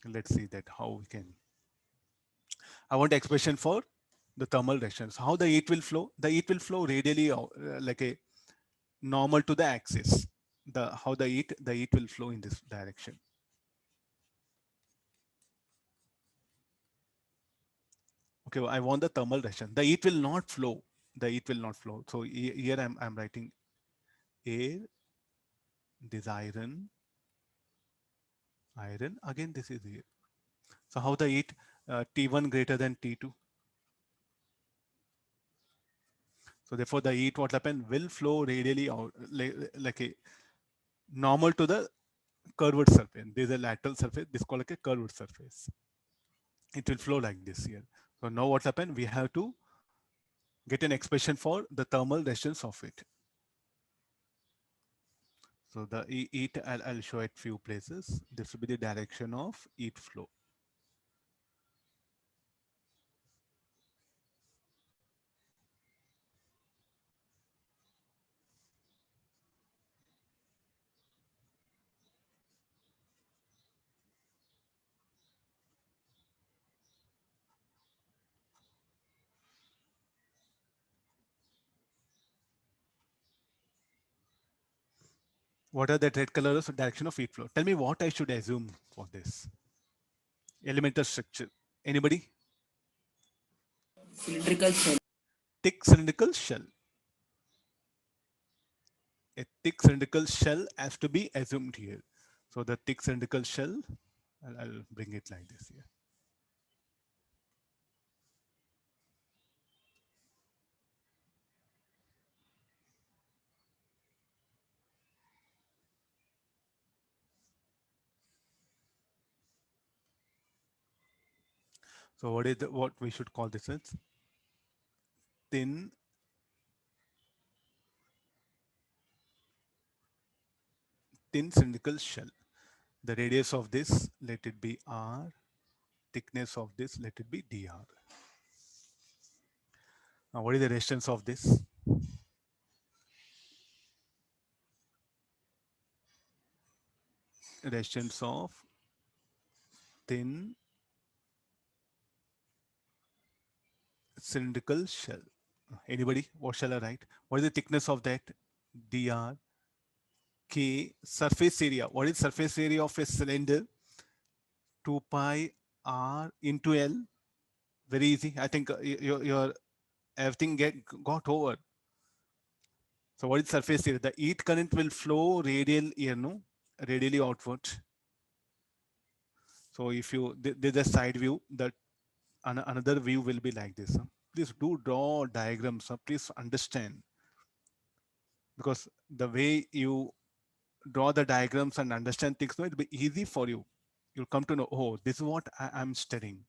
Let's see that how we can. I want expression for the thermal direction. So how the heat will flow? The heat will flow radially, like a normal to the axis. The how the heat will flow in this direction. Okay, well, I want the thermal direction. The heat will not flow. The heat will not flow. So here I'm writing air, this iron. Again, this is here. So how the heat T1 greater than T2. So therefore the heat what happen will flow radially out like a normal to the curved surface. There's a lateral surface. This is called like a curved surface. It will flow like this here. So now what happened? We have to get an expression for the thermal resistance of it. So the heat, I'll show it few places. This will be the direction of heat flow. What are the red colors of direction of heat flow? Tell me what I should assume for this elemental structure. Anybody? Cylindrical shell. Thick cylindrical shell. A thick cylindrical shell has to be assumed here. So the thick cylindrical shell, I'll bring it like this here. So what we should call this as thin cylindrical shell. The radius of this, let it be r. Thickness of this, let it be dr. Now, what is the resistance of this? Resistance of thin cylindrical shell. Anybody? What shall I write? What is the thickness of that? dr. K surface area. What is surface area of a cylinder? 2 pi r into L. Very easy. I think your everything got over. So what is surface area? The heat current will flow radial here, no? Radially outward. So if you, there's a side view, that another view will be like this. Huh? Please do draw diagrams. Huh? Please understand. Because the way you draw the diagrams and understand things, no, it'll be easy for you. You'll come to know, oh, this is what I'm studying.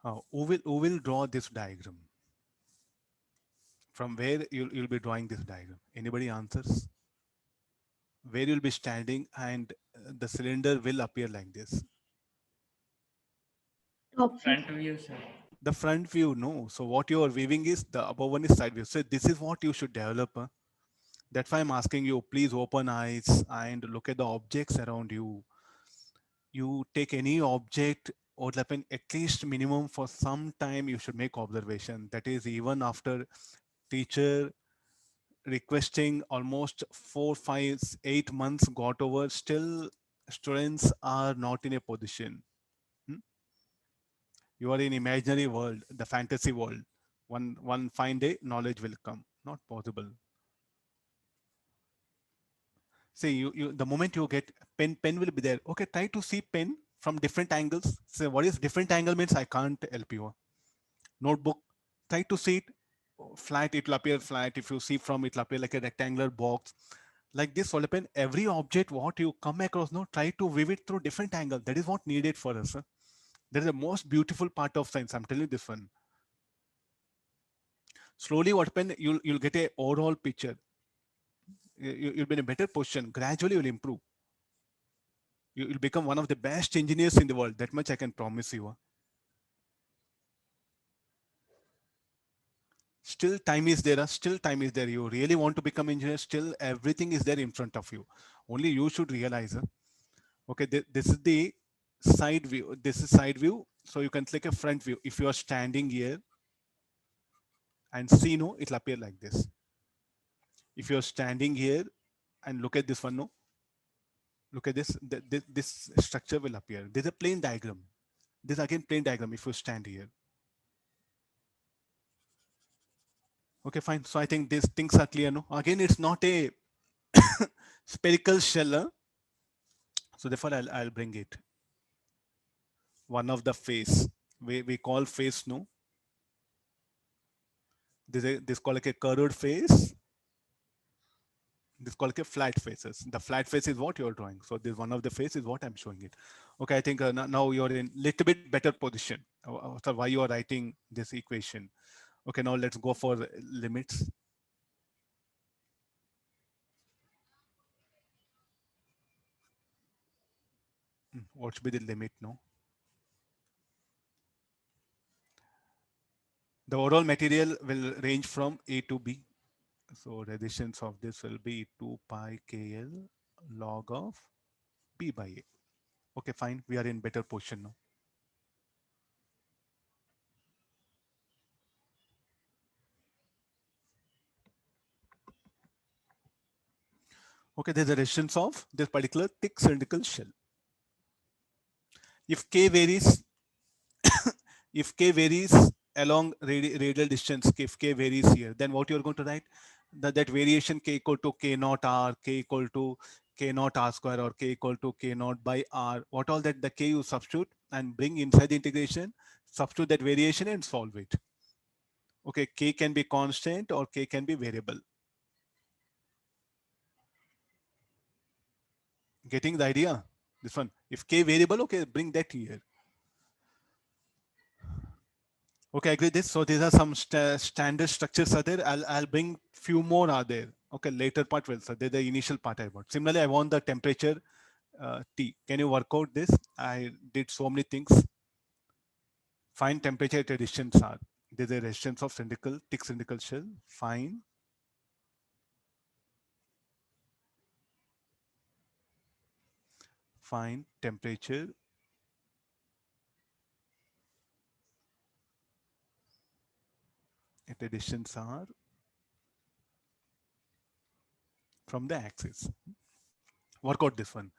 Who will draw this diagram? From where you'll be drawing this diagram? Anybody answers? Where you'll be standing and the cylinder will appear like this. Top view. Front view, sir. The front view, no. So what you are viewing is the above one is side view. So this is what you should develop. Huh? That's why I'm asking you, please open eyes and look at the objects around you. You take any object or happen at least minimum for some time you should make observation. That is even after teacher requesting almost 4, 5, 8 months got over, still students are not in a position. Hmm? You are in imaginary world, the fantasy world. One fine day, knowledge will come. Not possible. See, the moment you get pen will be there. Okay, try to see pen from different angles. So what is different angle means I can't help you. Notebook, try to see it flat, it will appear flat. If you see from it will appear like a rectangular box. Like this, what happen? Every object what you come across, no, try to view it through different angle. That is what needed for us. Huh? That is the most beautiful part of science. I'm telling you this one. Slowly, what happen? You'll get a overall picture. You'll be in a better position. Gradually, you'll improve. You'll become one of the best engineers in the world. That much I can promise you. Still time is there, still time is there. You really want to become engineer, still everything is there in front of you. Only you should realize. Okay, this is the side view. This is side view. So you can click a front view. If you are standing here and see, no, it'll appear like this. If you're standing here and look at this one, no, look at this, this structure will appear. There's a plane diagram. This again plane diagram if you stand here. Okay, fine. So I think these things are clear. No, again, it's not a spherical shell. So therefore, I'll bring it. One of the face we call face. No, this called like a curved face. This called like a flat faces. The flat face is what you're drawing. So this one of the face is what I'm showing it. Okay, I think now you're in little bit better position. So why you are writing this equation? Okay, now let's go for limits. What should be the limit? No, the overall material will range from A to B. So resistance of this will be 2 pi KL log of B by A. Okay, fine. We are in better position now. Okay, there's a resistance of this particular thick cylindrical shell. If K varies, if K varies along radial distance, if K varies here, then what you're going to write? That variation K equal to K naught R, K equal to K naught R square, or K equal to K naught by R. What all that the K you substitute and bring inside the integration, substitute that variation and solve it. Okay, K can be constant or K can be variable. Getting the idea? This one. If K variable, okay, bring that here. Okay, I agree this. So these are some standard structures are there. I'll bring few more are there. Okay, later part will. So they're the initial part I want. Similarly, I want the temperature T. Can you work out this? I did so many things. Find temperature at a distance R. There's a resistance of cylindrical, thick cylindrical shell. Find temperature at a distance R from the axis. Work out this one.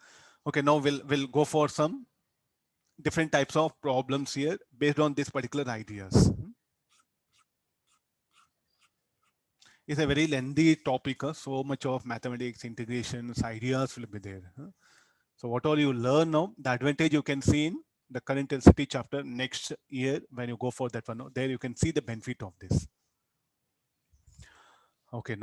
Okay, now we'll go for some different types of problems here based on these particular ideas. It's a very lengthy topic. So much of mathematics, integrations, ideas will be there. So what all you learn now, the advantage you can see in the current intensity chapter next year when you go for that one. There you can see the benefit of this. Okay, now